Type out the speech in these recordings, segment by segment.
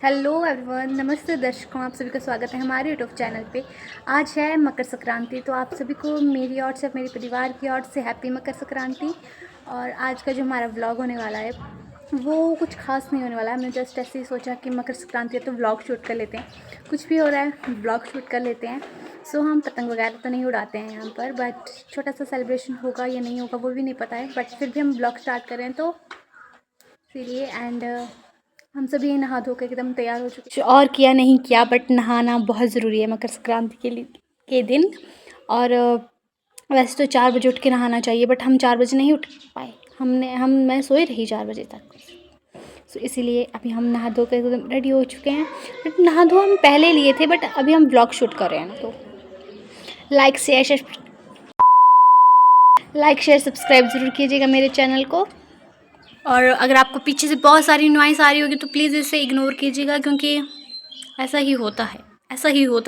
Hello everyone, नमस्ते दर्शकों, आप सभी का स्वागत है हमारे यूट्यूब चैनल पे। आज है मकर संक्रांति, तो आप सभी को मेरी ओर से, मेरे परिवार की ओर से हैप्पी मकर संक्रांति। और आज का जो हमारा व्लॉग होने वाला है वो कुछ खास नहीं होने वाला है। हमने जस्ट ऐसे ही सोचा कि मकर संक्रांति है तो व्लॉग शूट कर लेते हैं, कुछ भी हो रहा है व्लॉग शूट कर लेते हैं। सो हम पतंग वगैरह तो नहीं उड़ाते हैं यहाँ पर, बट छोटा सा सेलिब्रेशन होगा या नहीं होगा वो भी नहीं पता है, बट फिर भी हम ब्लॉग स्टार्ट करें तो इसीलिए। एंड हम सभी नहा धो के एकदम तैयार हो चुके, कुछ और किया नहीं किया, बट नहाना बहुत ज़रूरी है मकर संक्रांति के दिन। और वैसे तो 4 बजे उठ के नहाना चाहिए, बट हम 4 बजे नहीं उठ पाए। मैं सोई रही 4 बजे तक। सो इसीलिए अभी हम नहा धो के एकदम रेडी हो चुके हैं। बट नहा धो हम पहले लिए थे, बट अभी हम ब्लॉग शूट कर रहे हैं। तो लाइक शेयर सब्सक्राइब ज़रूर कीजिएगा मेरे चैनल को। और अगर आपको पीछे से बहुत सारी नॉइस आ रही होगी तो प्लीज़ इसे इग्नोर कीजिएगा, क्योंकि ऐसा ही होता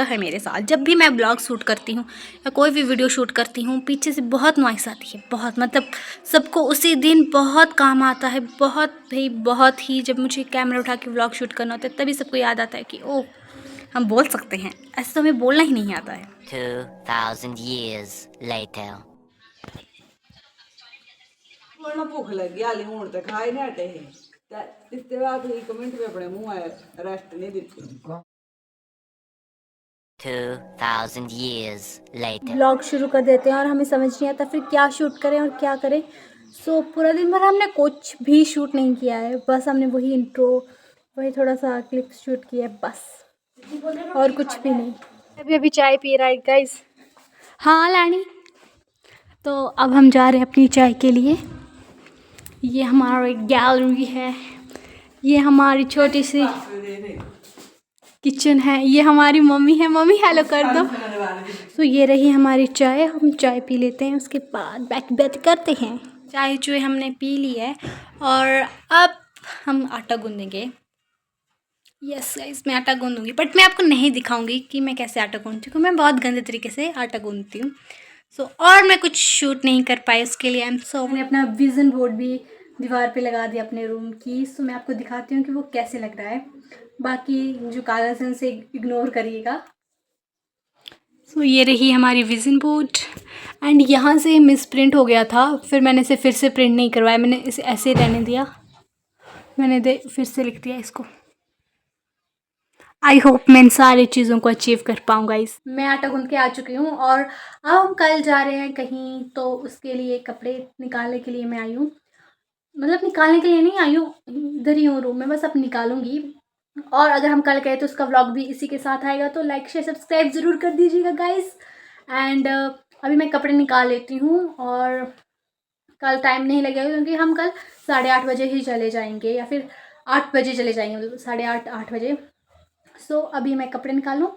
है मेरे साथ। जब भी मैं ब्लॉग शूट करती हूँ या कोई भी वीडियो शूट करती हूँ, पीछे से बहुत नॉइस आती है, बहुत मतलब सबको उसी दिन बहुत काम आता है, बहुत भाई बहुत ही। जब मुझे कैमरा उठा के ब्लॉग शूट करना होता है तभी सबको याद आता है कि ओह हम बोल सकते हैं, ऐसे तो हमें बोलना ही नहीं आता है। 2000 years later. ना भुख लगी हाली हूं तो खाए नहीं हटे ही इसके बाद ही कमेंट पे अपने मुंह रेस्ट नहीं दिती। 2000 years later. ब्लॉग शुरू कर देते हैं और हमें समझ नहीं आता फिर क्या शूट करें और क्या करें। सो पूरा दिन भर हमने कुछ भी शूट नहीं किया है, बस हमने वही इंट्रो, वही थोड़ा सा क्लिप शूट किया है बस, और कुछ भी नहीं। अभी अभी चाय पी रहा है गाइस। हाँ लानी, तो अब हम जा रहे हैं अपनी चाय के लिए। ये हमारी गैलरी है, ये हमारी छोटी सी किचन है, ये हमारी मम्मी है। मम्मी हेलो कर दो। तो ये रही हमारी चाय, हम चाय पी लेते हैं, उसके बाद बात करते हैं। चाय चुए हमने पी ली है और अब हम आटा गूंदेंगे। यस गाइस, मैं आटा गूंदूंगी, बट मैं आपको नहीं दिखाऊंगी कि मैं कैसे आटा गूंदती हूँ, मैं बहुत गंदे तरीके से आटा गूंदती हूँ। सो और मैं कुछ शूट नहीं कर पाई उसके लिए। मैंने अपना विज़न बोर्ड भी दीवार पे लगा दिया अपने रूम की। सो मैं आपको दिखाती हूँ कि वो कैसे लग रहा है। बाकी जो कागज़ है उसे इग्नोर करिएगा। सो ये रही हमारी विज़न बोर्ड। एंड यहाँ से मिस प्रिंट हो गया था, फिर मैंने इसे फिर से प्रिंट नहीं करवाया, मैंने इसे ऐसे ही रहने दिया। मैंने फिर से लिख दिया इसको। आई होप मैं इन सारी चीज़ों को अचीव कर पाऊँगा। मैं आटा गूंद के आ चुकी हूँ और अब हम कल जा रहे हैं कहीं, तो उसके लिए कपड़े निकालने के लिए मैं आई हूँ। मतलब निकालने के लिए नहीं आई हूँ, इधर ही हूँ रूम में, बस अब निकालूंगी। और अगर हम कल गए तो उसका व्लॉग भी इसी के साथ आएगा, तो लाइक शेयर सब्सक्राइब ज़रूर कर दीजिएगा गाइस। एंड अभी मैं कपड़े निकाल लेती हूँ और कल टाइम नहीं लगेगा, क्योंकि हम कल 8:30 बजे ही चले जाएंगे, या फिर 8 बजे चले जाएंगे, मतलब 8:30 बजे। सो अभी मैं कपड़े निकालूँ।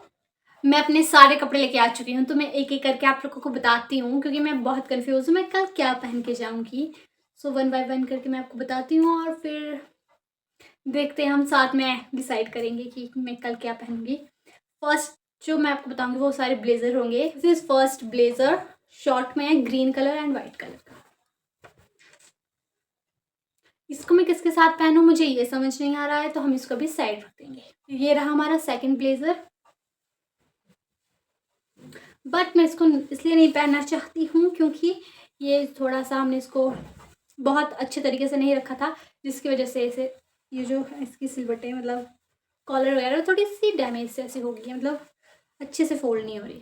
मैं अपने सारे कपड़े लेके आ चुकी हूँ, तो मैं एक एक करके आप लोगों को बताती हूँ, क्योंकि मैं बहुत कंफ्यूज हूँ मैं कल क्या पहन के जाऊँगी। सो 1 बाय 1 करके मैं आपको बताती हूँ और फिर देखते हैं, हम साथ में डिसाइड करेंगे कि मैं कल क्या पहनूंगी। फर्स्ट जो मैं आपको बताऊंगी वो सारे ब्लेज़र होंगे। This is first blazer, short में है, green colour and white colour का। इसको मैं किसके साथ पहनूं मुझे ये समझ नहीं आ रहा है, तो हम इसको भी साइड रख देंगे। ये रहा हमारा सेकंड ब्लेज़र, बट मैं इसको इसलिए नहीं पहनना चाहती हूँ क्योंकि ये थोड़ा सा हमने इसको बहुत अच्छे तरीके से नहीं रखा था, जिसकी वजह से इसे ये जो है इसकी सिलबटें, मतलब कॉलर वगैरह थोड़ी सी डैमेज से ऐसी हो गई है, मतलब अच्छे से फोल्ड नहीं हो रही।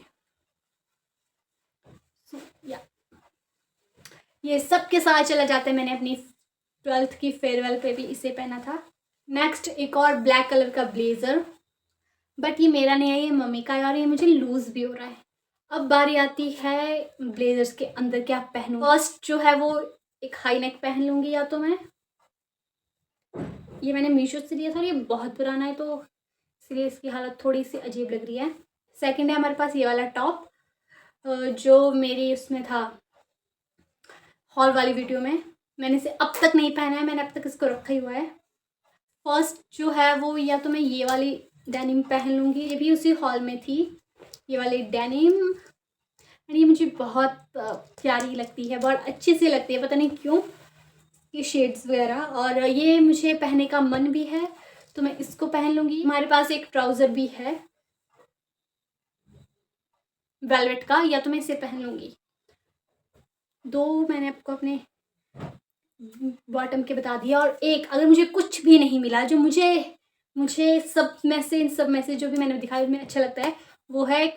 या ये सब के साथ चला जाता है। मैंने अपनी 12th की फेयरवेल पे भी इसे पहना था। नेक्स्ट एक और ब्लैक कलर का ब्लेज़र, बट ये मेरा नहीं है, ये मम्मी का है और ये मुझे लूज़ भी हो रहा है। अब बारी आती है ब्लेज़र्स के अंदर क्या पहनूं। फर्स्ट जो है वो एक हाई नेक पहन लूँगी, या तो मैं, ये मैंने मीशो से लिया था और ये बहुत पुराना है, तो इसलिए इसकी हालत थोड़ी सी अजीब लग रही है। सेकंड है हमारे पास ये वाला टॉप, जो मेरी उसमें था हॉल वाली वीडियो में। मैंने इसे अब तक नहीं पहना है, मैंने अब तक इसको रखा ही हुआ है। फर्स्ट जो है वो, या तो मैं ये वाली डेनिम पहन लूँगी, ये भी उसी हॉल में थी, ये वाली डेनिम। एंड ये मुझे बहुत प्यारी लगती है, बहुत अच्छी सी लगती है, पता नहीं क्यों, ये शेड्स वगैरह, और ये मुझे पहनने का मन भी है। तो मैं इसको पहन लूँगी। हमारे पास एक ट्राउज़र भी है वेलवेट का, या तो मैं इसे पहन लूँगी। 2 मैंने आपको अपने बॉटम के बता दिया, और एक अगर मुझे कुछ भी नहीं मिला जो मुझे सब में से जो भी मैंने दिखाया में अच्छा लगता है, वो है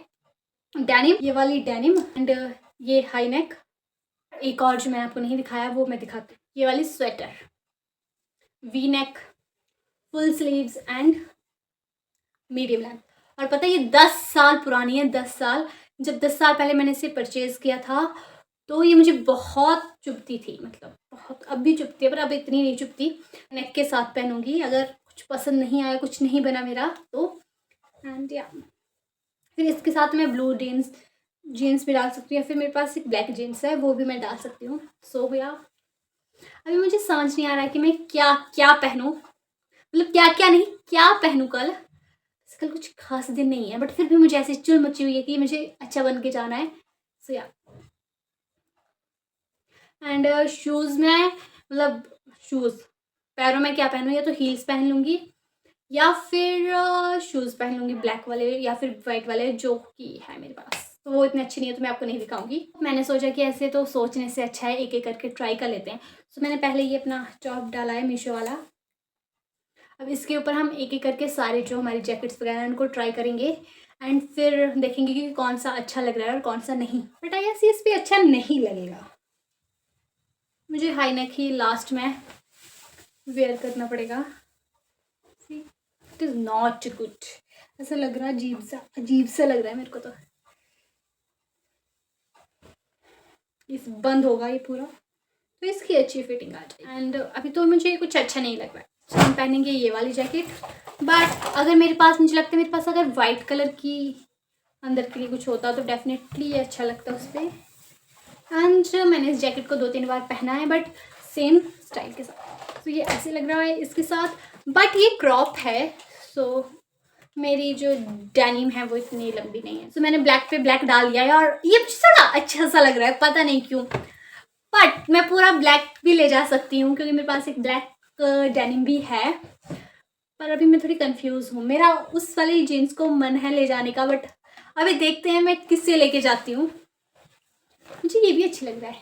डेनिम, ये वाली डेनिम एंड ये हाई नेक। एक और जो मैंने आपको नहीं दिखाया वो मैं दिखाती हूँ, ये वाली sweater V neck full sleeves and medium length. और पता है ये 10 साल पुरानी है, 10 साल। जब 10 साल पहले मैंने इसे परचेज़ किया था तो ये मुझे बहुत चुभती थी, मतलब बहुत, अब भी चुभती है पर अब इतनी नहीं चुभती। नेक के साथ पहनूंगी, अगर कुछ पसंद नहीं आया, कुछ नहीं बना मेरा तो। एंड या फिर इसके साथ मैं ब्लू जीन्स भी डाल सकती हूँ, या फिर मेरे पास एक ब्लैक जीन्स है वो भी मैं डाल सकती हूँ। सो या अभी मुझे समझ नहीं आ रहा है कि मैं क्या क्या पहनूँ, मतलब क्या क्या नहीं क्या पहनूँ कल कुछ खास दिन नहीं है, बट फिर भी मुझे ऐसी चुल मची हुई है कि मुझे अच्छा बन के जाना है। सो या एंड शूज़ में, मतलब शूज़ पैरों में क्या पहनूँ, या तो हील्स पहन लूँगी या फिर शूज़ पहन लूँगी ब्लैक वाले या फिर वाइट वाले जो कि है मेरे पास। तो वो इतने अच्छे नहीं है तो मैं आपको नहीं दिखाऊंगी। मैंने सोचा कि ऐसे तो सोचने से अच्छा है एक एक करके ट्राई कर लेते हैं। तो मैंने पहले ये अपना टॉप डाला है मीशो वाला। अब इसके ऊपर हम एक एक करके सारे जो हमारी जैकेट्स वगैरह हैं उनको ट्राई करेंगे एंड फिर देखेंगे कि कौन सा अच्छा लग रहा है और कौन सा नहीं। बट आई गेस इस पर अच्छा नहीं लगेगा, मुझे हाई नेक ही लास्ट में वेयर करना पड़ेगा। इट इज़ नॉट गुड, ऐसा लग रहा है अजीब सा लग रहा है मेरे को। तो इस बंद होगा ये पूरा तो इसकी अच्छी फिटिंग आ जाएगी। एंड अभी तो मुझे कुछ अच्छा नहीं लग रहा है, तो हम पहनेंगे ये वाली जैकेट। बट अगर मेरे पास, मुझे लगता है मेरे पास अगर वाइट कलर की अंदर के लिए कुछ होता तो डेफिनेटली ये अच्छा लगता उस पर। एंड मैंने इस जैकेट को 2-3 बार पहना है बट सेम स्टाइल के साथ, तो ये ऐसे लग रहा है इसके साथ। बट ये क्रॉप है, सो मेरी जो डेनिम है वो इतनी लंबी नहीं है। सो मैंने ब्लैक पे ब्लैक डाल दिया है और ये मुझे थोड़ा अच्छा सा लग रहा है, पता नहीं क्यों। बट मैं पूरा ब्लैक भी ले जा सकती हूँ क्योंकि मेरे पास एक ब्लैक डेनिम भी है। पर अभी मैं थोड़ी कंफ्यूज हूँ, मेरा उस वाली जीन्स को मन है ले जाने का, बट अभी देखते हैं मैं किससे लेके जाती हूँ। मुझे ये भी अच्छी लग रहा है,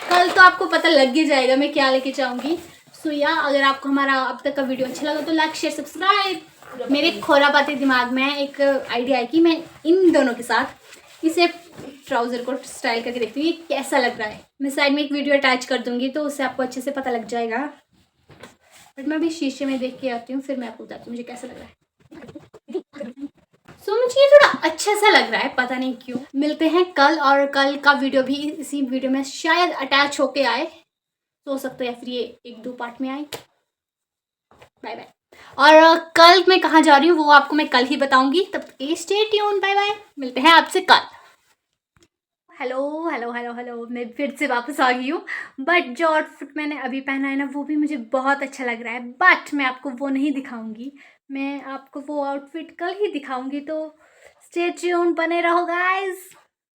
कल तो आपको पता लग ही जाएगा मैं क्या लेके जाऊँगी। सो या अगर आपको हमारा अब तक का वीडियो अच्छा लगा तो लाइक शेयर सब्सक्राइब। मेरे खोरापाती दिमाग में एक आइडिया है कि मैं इन दोनों के साथ इसे ट्राउज़र को स्टाइल करके देखती हूँ ये कैसा लग रहा है। मैं साइड में एक वीडियो अटैच कर दूँगी तो उससे आपको अच्छे से पता लग जाएगा। बट मैं अभी शीशे में देख के आती हूँ फिर मैं आपको बताती हूँ मुझे कैसा लग रहा है। सो मुझे ये थोड़ा अच्छा सा लग रहा है, पता नहीं क्यों। मिलते हैं कल, और कल का वीडियो भी इसी वीडियो में शायद अटैच होके आए, हो सकता है या फिर ये 1-2 पार्ट में आए। Bye bye. और कल मैं कहाँ जा रही हूँ वो आपको मैं कल ही बताऊंगी, तब तक के लिए स्टे ट्यून। बाय बाय, मिलते हैं आपसे कल। हेलो हेलो हेलो हेलो, मैं फिर से वापस आ गई हूँ। बट जो आउटफिट मैंने अभी पहना है ना वो भी मुझे बहुत अच्छा लग रहा है, बट मैं आपको वो नहीं दिखाऊंगी, मैं आपको वो आउटफिट कल ही दिखाऊंगी। तो स्टे ट्यून, बने रहो guys.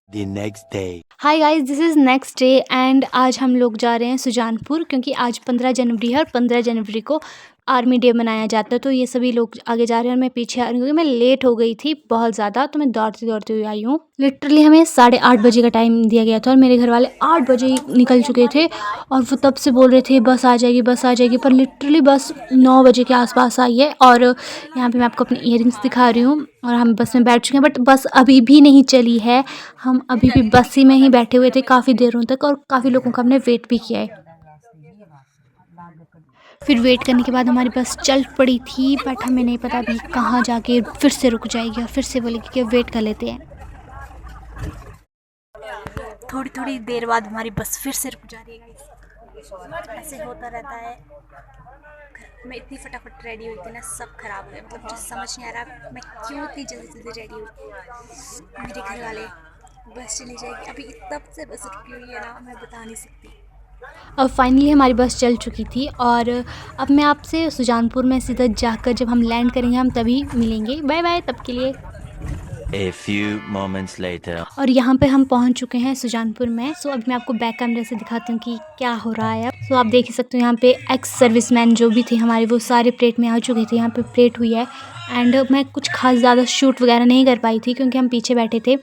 The next day. Hi guys, this is next day and आज हम लोग जा रहे हैं सुजानपुर क्योंकि आज 15 जनवरी है और 15 जनवरी को आर्मी डे मनाया जाता है। तो ये सभी लोग आगे जा रहे हैं और मैं पीछे आ रही हूँ क्योंकि मैं लेट हो गई थी बहुत ज़्यादा, तो मैं दौड़ती दौड़ती हुई आई हूँ। लिटरली हमें 8:30 बजे का टाइम दिया गया था और मेरे घर वाले 8 बजे ही निकल चुके थे और वो तब से बोल रहे थे बस आ जाएगी बस आ जाएगी, पर लिटरली बस 9 बजे के आसपास आई है। और यहाँ पे मैं आपको अपने ईयरिंग्स दिखा रही हूँ और हम बस में बैठ चुके हैं, बट बस अभी भी नहीं चली है। हम अभी भी बस ही में ही बैठे हुए थे काफ़ी देरों तक और काफ़ी लोगों का हमने वेट भी किया है। फिर वेट करने के बाद हमारी बस चल पड़ी थी, बट हमें नहीं पता अभी कहाँ जाके फिर से रुक जाएगी और फिर से बोलेगी कि वेट कर लेते हैं। थोड़ी थोड़ी देर बाद हमारी बस फिर से रुक जा रही है। ऐसे होता रहता है। मैं इतनी फटाफट रेडी हुई थी ना, सब खराब हो गया। मतलब मुझे समझ नहीं आ रहा मैं क्यों इतनी जल्दी जल्दी रेडी हुई। मेरे घर वाले बस चली जाएगी, अभी तब से बस रुकी हुई है ना, मैं बता नहीं सकती। अब फाइनली हमारी बस चल चुकी थी और अब मैं आपसे सुजानपुर में सीधा जाकर जब हम लैंड करेंगे हम तभी मिलेंगे। बाय बाय तब के लिए। A few moments later. और यहाँ पे हम पहुँच चुके हैं सुजानपुर में। सो अब मैं आपको बैक कैमरे से दिखाती हूँ कि क्या हो रहा है अब। सो आप देख ही सकते हो यहाँ पे एक्स सर्विसमैन जो भी थे हमारे वो सारे परेड में आ चुके थे। यहाँ पे परेड हुई है एंड मैं कुछ खास ज़्यादा शूट वगैरह नहीं कर पाई थी क्योंकि हम पीछे बैठे थे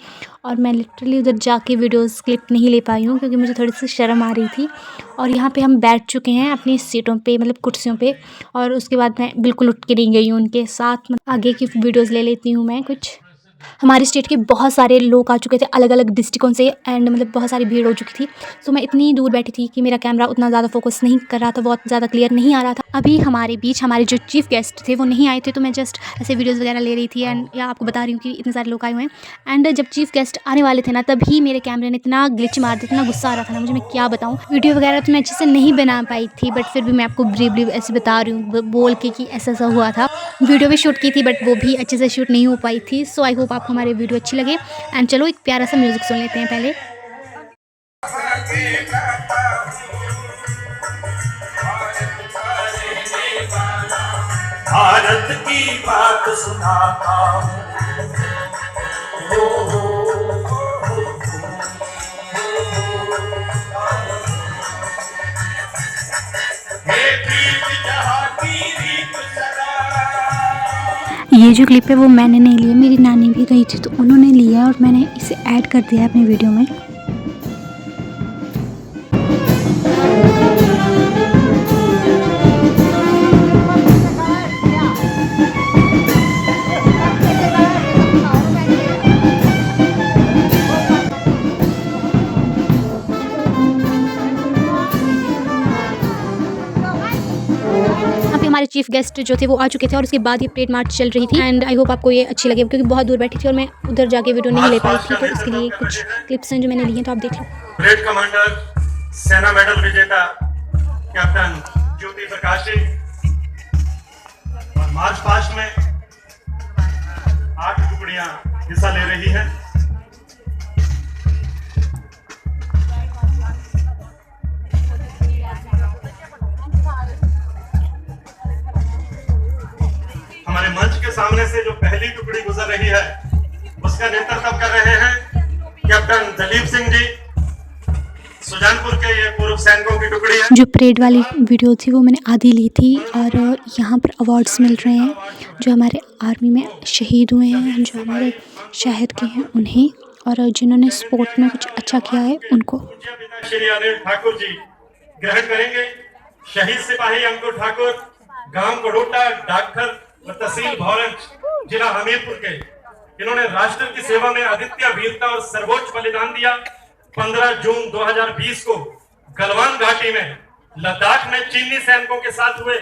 और मैं लिटरली उधर जाके वीडियोस क्लिप नहीं ले पाई हूँ क्योंकि मुझे थोड़ी सी शर्म आ रही थी। और यहाँ पे हम बैठ चुके हैं अपनी सीटों पे, मतलब कुर्सियों पे, और उसके बाद मैं बिल्कुल उठ के नहीं गई हूँ उनके साथ। आगे की वीडियोज़ ले लेती हूँ मैं कुछ। हमारे स्टेट के बहुत सारे लोग आ चुके थे अलग अलग डिस्ट्रिक्टों से एंड मतलब बहुत सारी भीड़ हो चुकी थी। सो मैं इतनी दूर बैठी थी कि मेरा कैमरा उतना ज़्यादा फोकस नहीं कर रहा था, बहुत ज़्यादा क्लियर नहीं आ रहा था। अभी हमारे बीच हमारे जो चीफ गेस्ट थे वो नहीं आए थे, तो मैं जस्ट ऐसे वीडियोज़ वगैरह ले रही थी एंड या आपको बता रही हूँ कि इतने सारे लोग आए हुए हैं। एंड जब चीफ गेस्ट आने वाले थे ना तभी मेरे कैमरे ने इतना ग्लिच मार दिया, इतना गुस्सा आ रहा था ना मुझे, मैं क्या बताऊँ। वीडियो वगैरह तो मैं अच्छे से नहीं बना पाई थी बट फिर भी मैं आपको ब्रीफ ऐसे बता रही हूँ बोल के कि ऐसा ऐसा हुआ था। वीडियो भी शूट की थी बट वो भी अच्छे से शूट नहीं हो पाई थी। सो आई होप आपको हमारी वीडियो अच्छी लगे एंड चलो एक प्यारा सा म्यूज़िक सुन लेते हैं पहले। भारत की बात सुनाता हूँ। ये जो क्लिप है वो मैंने नहीं लिया, मेरी नानी भी गई थी तो उन्होंने लिया और मैंने इसे ऐड कर दिया अपनी वीडियो में। हमारे चीफ गेस्ट जो थे वो आ चुके थे और उसके बाद ये परेड मार्च चल रही थी एंड आई होप आपको ये अच्छी लगे क्योंकि बहुत दूर बैठी थी और मैं उधर जाके वीडियो नहीं ले पाई थी, तो इसके लिए कुछ क्लिप्स हैं जो मैंने लिए हैं, तो आप देख लो। परेड कमांडर, सेना मेडल विजेता कैप्टन ज्योति प्रकाश जी और मार्च पास्ट में 8 टुकड़ियां हिस्सा ले रही हैं। हमारे मंच के सामने से जो पहली टुकड़ी गुजर रही है उसका नेतृत्व कर रहे हैं कैप्टन दलीप सिंह जी, सुजानपुर के ये पूर्व सैनिकों की टुकड़ी है। जो परेड वाली वीडियो थी वो मैंने आधी ली थी और यहाँ पर अवार्ड्स मिल रहे हैं जो हमारे आर्मी में शहीद हुए हैं, जो हमारे शहीद के हैं उन्हें, और जिन्होंने स्पोर्ट में कुछ अच्छा किया है उनको। श्री अनिल ठाकुर जी ग्रहण करेंगे। शहीद सिपाही अंकुर ठाकुर, गांव कड़ोटा, डाकघर व तहसील भौरंज, जिला हमीरपुर के, इन्होंने राष्ट्र की सेवा में अद्वितीय वीरता और सर्वोच्च बलिदान दिया। 15 जून 2020 को गलवान घाटी में लद्दाख में चीनी सैनिकों के साथ हुए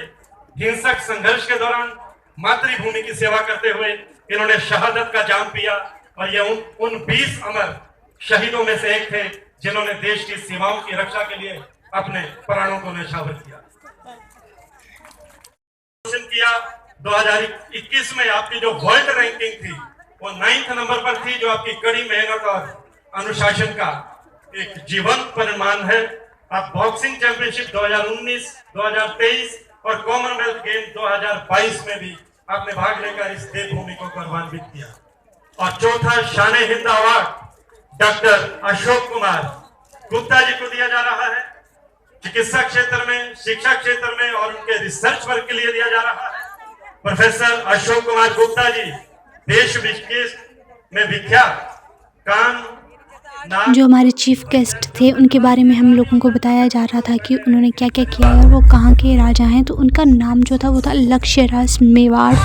हिंसक संघर्ष के दौरान मातृभूमि की सेवा करते हुए इन्होंने शहादत का जाम पिया और ये उन 20 अमर शहीदों में से एक थे जिन्होंने देश की सीमाओं की रक्षा के लिए अपने प्राणों को न्यौछावर किया। 2021 में आपकी जो वर्ल्ड रैंकिंग थी वो 9th नंबर पर थी, जो आपकी कड़ी मेहनत और अनुशासन का एक जीवंत परिणाम है। आप बॉक्सिंग चैंपियनशिप 2019, 2023 और कॉमनवेल्थ गेम 2022 में भी आपने भाग लेकर इस देवभूमि को गौरवान्वित किया। और चौथा शान हिंद अवार्ड डॉक्टर अशोक कुमार गुप्ता जी को दिया जा रहा है। चिकित्सा क्षेत्र में, शिक्षा क्षेत्र में और उनके रिसर्च वर्क के लिए दिया जा रहा है। प्रोफेसर अशोक कुमार गुप्ता जी देश विदेश में विख्यात जो हमारे चीफ गेस्ट थे उनके बारे में हम लोगों को बताया जा रहा था कि उन्होंने क्या क्या किया है और वो कहाँ के राजा हैं। तो उनका नाम जो था वो था लक्ष्य राज मेवाड़।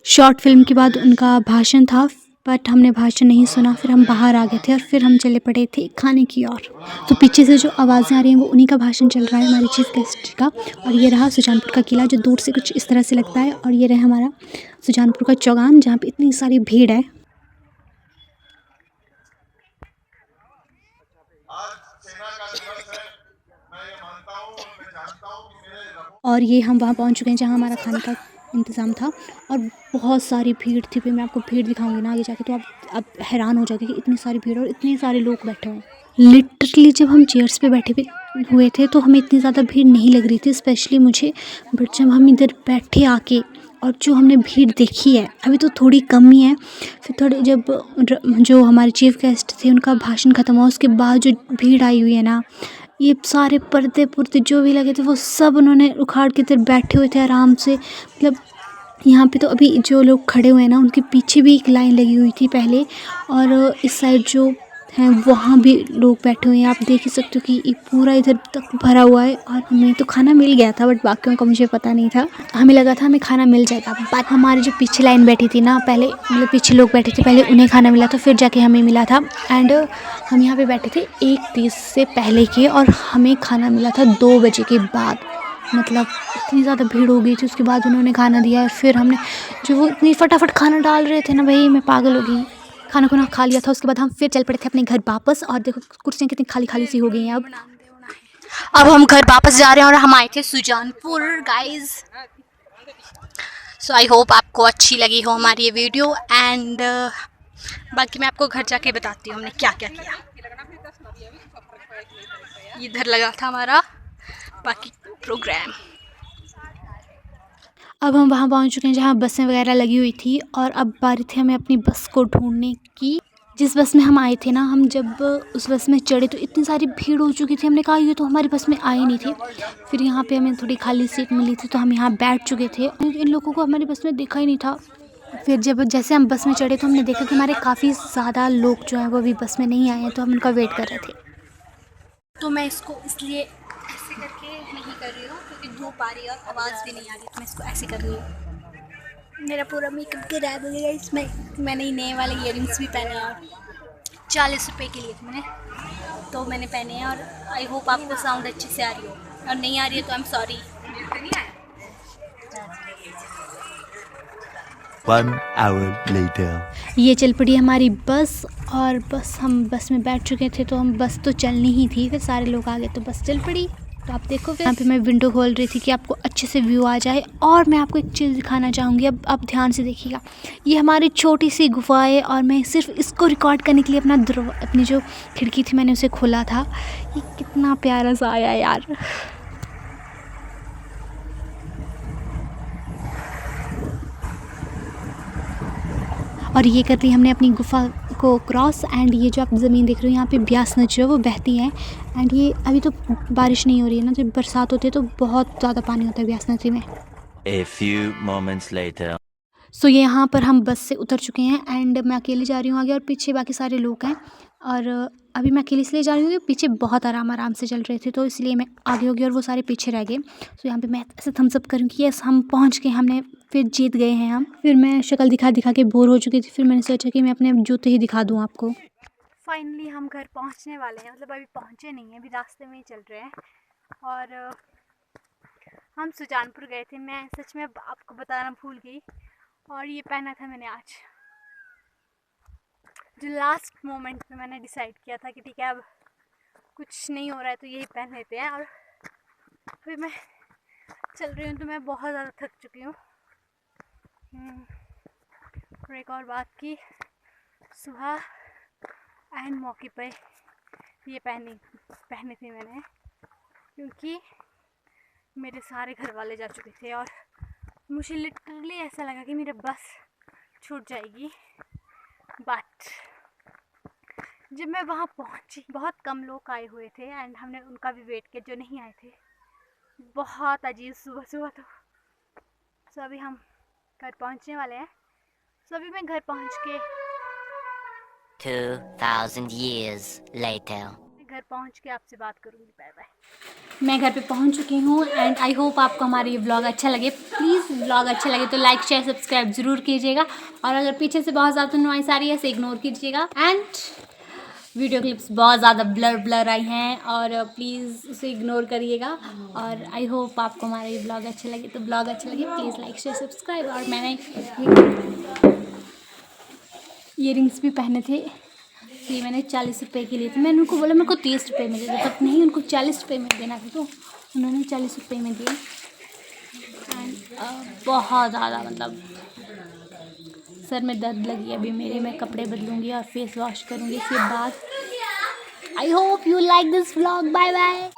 शॉर्ट फिल्म के बाद उनका भाषण था बट हमने भाषण नहीं सुना, फिर हम बाहर आ गए थे और फिर हम चले पड़े थे खाने की ओर। तो पीछे से जो आवाज़ें आ रही हैं वो उन्हीं का भाषण चल रहा है, हमारे चीफ गेस्ट का। और ये रहा सुजानपुर का किला जो दूर से कुछ इस तरह से लगता है, और ये रहा हमारा सुजानपुर का चौगान जहाँ पे इतनी सारी भीड़ है। और ये हम वहाँ पहुँच चुके हैं जहाँ हमारा खाने का इंतज़ाम था और बहुत सारी भीड़ थी। फिर मैं आपको भीड़ दिखाऊंगी ना आगे जाके, तो आप हैरान हो जाओगे कि इतनी सारी भीड़ और इतने सारे लोग बैठे हुए हैं। लिटरली जब हम चेयर्स पे बैठे हुए थे तो हमें इतनी ज़्यादा भीड़ नहीं लग रही थी, स्पेशली मुझे। बट जब हम इधर बैठे आके और जो हमने भीड़ देखी है, अभी तो थोड़ी कम ही है, फिर थोड़ी जब जो हमारे चीफ गेस्ट थे उनका भाषण ख़त्म हुआ उसके बाद जो भीड़ आई हुई है ना, ये सारे पर्दे पुर्दे जो भी लगे थे वो सब उन्होंने उखाड़ के इधर बैठे हुए थे आराम से। मतलब यहाँ पे तो अभी जो लोग खड़े हुए हैं ना उनके पीछे भी एक लाइन लगी हुई थी पहले, और इस साइड जो हैं वहाँ भी लोग बैठे हुए हैं। आप देख ही सकते हो कि ये पूरा इधर तक भरा हुआ है। और हमें तो खाना मिल गया था बट बाकियों का मुझे पता नहीं था। हमें लगा था हमें खाना मिल जाएगा, बट हमारी जो पीछे लाइन बैठी थी ना, पहले मतलब पीछे लोग बैठे थे पहले उन्हें खाना मिला था, फिर जाके हमें मिला था। एंड हम यहाँ पे बैठे थे 1:30 से पहले के, और हमें खाना मिला था 2 बजे के बाद। मतलब इतनी ज़्यादा भीड़ हो गई थी, उसके बाद उन्होंने खाना दिया और फिर हमने जो वो इतनी फटाफट खाना डाल रहे थे ना भाई, मैं पागल हो गई। खाना खुना खा लिया था, उसके बाद हम फिर चल पड़े थे अपने घर वापस। और देखो कुर्सियाँ कितनी खाली खाली सी हो गई हैं अब हम घर वापस जा रहे हैं और हम आए थे Sujanpur guys. So I hope आपको अच्छी लगी हो हमारी ये वीडियो। एंड बाकी मैं आपको घर जाके बताती हूँ हमने क्या क्या किया। इधर लगा था हमारा बाकी प्रोग्राम। अब हम वहाँ पहुँच चुके हैं जहाँ बसें वगैरह लगी हुई थी, और अब बारी थी हमें अपनी बस को ढूंढने की। जिस बस में हम आए थे ना, हम जब उस बस में चढ़े तो इतनी सारी भीड़ हो चुकी थी, हमने कहा ये तो हमारी बस में आए नहीं थे। फिर यहाँ पे हमें थोड़ी खाली सीट मिली थी तो हम यहाँ बैठ चुके थे। इन लोगों को हमारी बस में देखा ही नहीं था। फिर जब जैसे हम बस में चढ़े तो हमने देखा कि हमारे काफ़ी ज़्यादा लोग जो हैं वो अभी बस में नहीं आए हैं, तो हम उनका वेट कर रहे थे। तो मैं इसको इसलिए ऐसे करके नहीं कर रही हूँ क्योंकि धूप आ रही है और आवाज़ भी नहीं आ रही, तो मैं इसको ऐसे कर रही हूँ। मेरा पूरा मेकअप खराब हो गया इसमें। मैंने नए वाले इयररिंग्स भी पहने हैं और 40 रुपये के लिए थे मैंने, तो मैंने पहने हैं। और आई होप आपको साउंड अच्छे से आ रही हो, और नहीं आ रही है तो I am sorry. 1 hour later. ये चल पड़ी हमारी बस, और बस हम बस में बैठ चुके थे तो हम बस तो चलनी ही थी। फिर सारे लोग आ गए तो बस चल पड़ी। तो आप देखो फिर यहाँ पे मैं विंडो खोल रही थी कि आपको अच्छे से व्यू आ जाए। और मैं आपको एक चीज़ दिखाना चाहूँगी, अब आप ध्यान से देखिएगा। ये हमारी छोटी सी गुफा है और मैं सिर्फ इसको रिकॉर्ड करने के लिए अपनी जो खिड़की थी मैंने उसे खोला था। ये कितना प्यारा सा आया यार। और ये कर ली हमने अपनी गुफा को क्रॉस। एंड ये जो आप ज़मीन देख रहे हो यहाँ पे ब्यास नदी जो है वो बहती है। एंड ये अभी तो बारिश नहीं हो रही है ना, जब बरसात होती है तो बहुत ज़्यादा पानी होता है ब्यास नदी में। A few moments later. सो ये यहाँ पर हम बस से उतर चुके हैं एंड मैं अकेली जा रही हूँ आगे, और पीछे बाकी सारे लोग हैं। और अभी मैं अकेली इसलिए जा रही हूँ कि पीछे बहुत आराम से चल रहे थे, तो इसलिए मैं आगे हो गई और वो सारे पीछे रह गए। सो यहाँ पे मैं ऐसे थम्स अप करूँ कि यस हम पहुँच गए, हमने फिर जीत गए हैं हम। फिर मैं शक्ल दिखा दिखा के बोर हो चुकी थी, फिर मैंने सोचा कि मैं अपने जूते ही दिखा दूँ आपको। फाइनली हम घर पहुँचने वाले हैं, मतलब अभी पहुँचे नहीं हैं, अभी रास्ते में ही चल रहे हैं। और हम सुजानपुर गए थे, मैं सच में आपको बताना भूल गई। और ये पहना था मैंने आज, जो लास्ट मोमेंट पे मैंने डिसाइड किया था कि ठीक है अब कुछ नहीं हो रहा है तो यही पहन लेते हैं। और फिर मैं चल रही हूँ तो मैं बहुत ज़्यादा थक चुकी हूँ। और एक और बात की, सुबह एंड मौके पे ये पहने थे मैंने, क्योंकि मेरे सारे घर वाले जा चुके थे और मुझे लिटरली ऐसा लगा कि मेरा बस छूट जाएगी। बट जब मैं वहाँ पहुँची बहुत कम लोग आए हुए थे एंड हमने उनका भी वेट किया जो नहीं आए थे। बहुत अजीब सुबह तो। सो अभी हम घर पहुँचने वाले हैं। सो अभी मैं घर पहुँच के 2000 years later. घर पहुंच के आपसे बात करूंगी। Bye bye. मैं घर पे पहुंच चुकी हूं एंड आई होप आपको हमारा ये व्लॉग अच्छा लगे। प्लीज़ व्लॉग अच्छा लगे तो लाइक शेयर सब्सक्राइब ज़रूर कीजिएगा, और अगर पीछे से बहुत ज़्यादा नॉइस आ रही है इसे इग्नोर कीजिएगा। एंड वीडियो क्लिप्स बहुत ज़्यादा ब्लर आई हैं और प्लीज़ उसे इग्नोर करिएगा। और आई होप आपको हमारा ये व्लॉग अच्छा लगे, तो व्लॉग अच्छा लगे प्लीज़ लाइक शेयर सब्सक्राइब। और मैंने ईयरिंग्स भी पहने थे, ये मैंने 40 रुपये के लिए थे। मैंने उनको बोला मेरे को 30 रुपये में दे दो, बट नहीं उनको 40 रुपये में देना था, तो उन्होंने 40 रुपये में दिए। एंड बहुत ज़्यादा मतलब सर में दर्द लगी अभी मेरे। मैं कपड़े बदलूँगी और फेस वॉश करूँगी इसके बाद। I hope you like this vlog. Bye bye.